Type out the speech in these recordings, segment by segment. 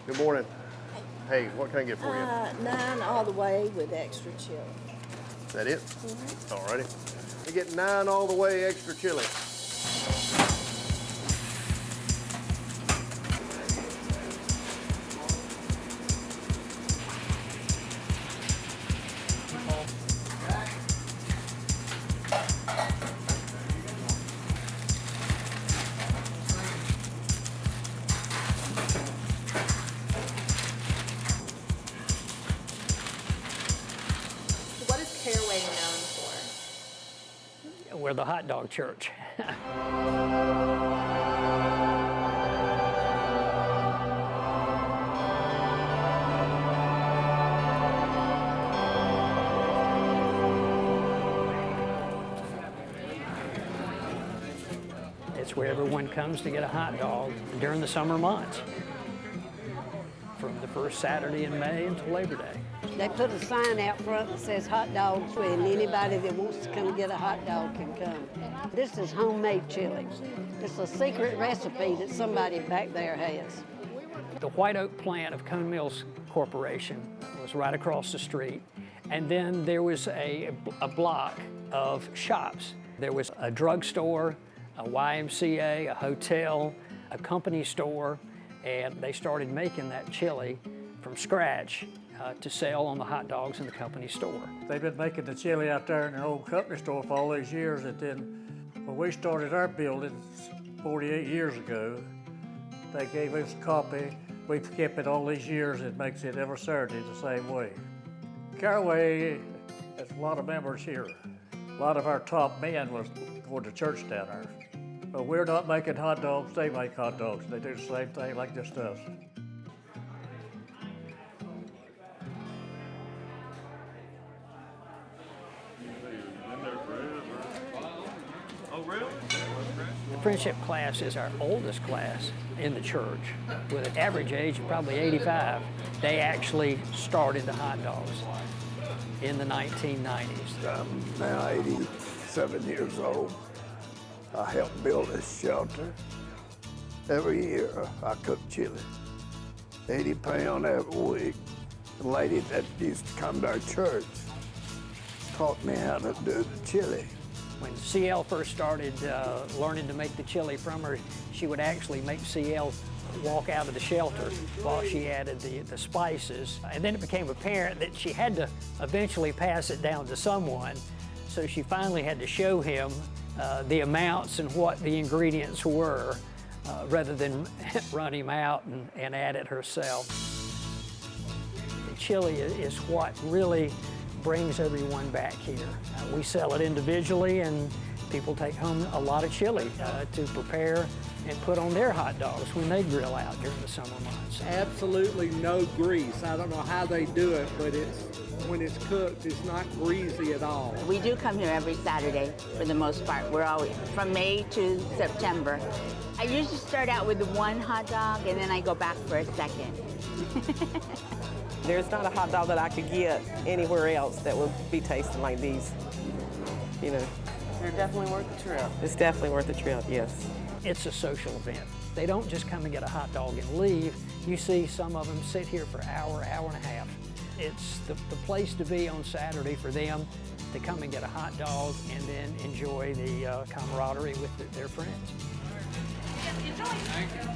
Good morning. Hey, what can I get for you? 9 all the way with extra chili. Is that it? Mm-hmm. All righty. You get 9 all the way extra chili. What is Caraway known for? We're the hot dog church. It's where everyone comes to get a hot dog during the summer months, from the first Saturday in May until Labor Day. They put a sign out front that says hot dogs, and anybody that wants to come get a hot dog can come. This is homemade chili. It's a secret recipe that somebody back there has. The White Oak plant of Cone Mills Corporation was right across the street, and then there was a block of shops. There was a drugstore, a YMCA, a hotel, a company store, and they started making that chili from scratch to sell on the hot dogs in the company store. They've been making the chili out there in an old company store for all these years, and then when we started our building 48 years ago, they gave us a copy. We've kept it all these years. It makes it every Saturday the same way. Caraway has a lot of members here. A lot of our top men was going to church down there. But we're not making hot dogs, they make hot dogs. They do the same thing like this does. The friendship class is our oldest class in the church, with an average age of probably 85. They actually started the hot dogs in the 1990s. I'm now 87 years old. I helped build this shelter. Every year I cook chili, 80 pounds every week. The lady that used to come to our church taught me how to do the chili. When CL first started learning to make the chili from her, she would actually make CL walk out of the shelter while she added the spices. And then it became apparent that she had to eventually pass it down to someone, so she finally had to show him the amounts and what the ingredients were, rather than run him out and add it herself. The chili is what really brings everyone back here. We sell it individually, and people take home a lot of chili to prepare and put on their hot dogs when they grill out during the summer months. Absolutely no grease. I don't know how they do it, but when it's cooked, it's not greasy at all. We do come here every Saturday for the most part. We're always from May to September. I usually start out with one hot dog and then I go back for a second. There's not a hot dog that I could get anywhere else that would be tasting like these, you know. They're definitely worth the trip. It's definitely worth the trip, yes. It's a social event. They don't just come and get a hot dog and leave. You see some of them sit here for an hour, hour and a half. It's the place to be on Saturday for them to come and get a hot dog and then enjoy the camaraderie with their friends. Thank you.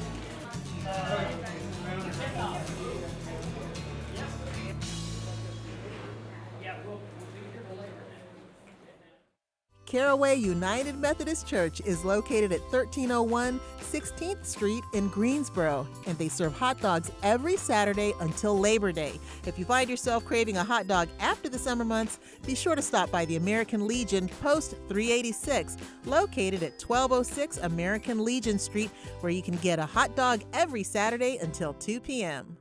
Caraway United Methodist Church is located at 1301 16th Street in Greensboro, and they serve hot dogs every Saturday until Labor Day. If you find yourself craving a hot dog after the summer months, be sure to stop by the American Legion, Post 386, located at 1206 American Legion Street, where you can get a hot dog every Saturday until 2 p.m.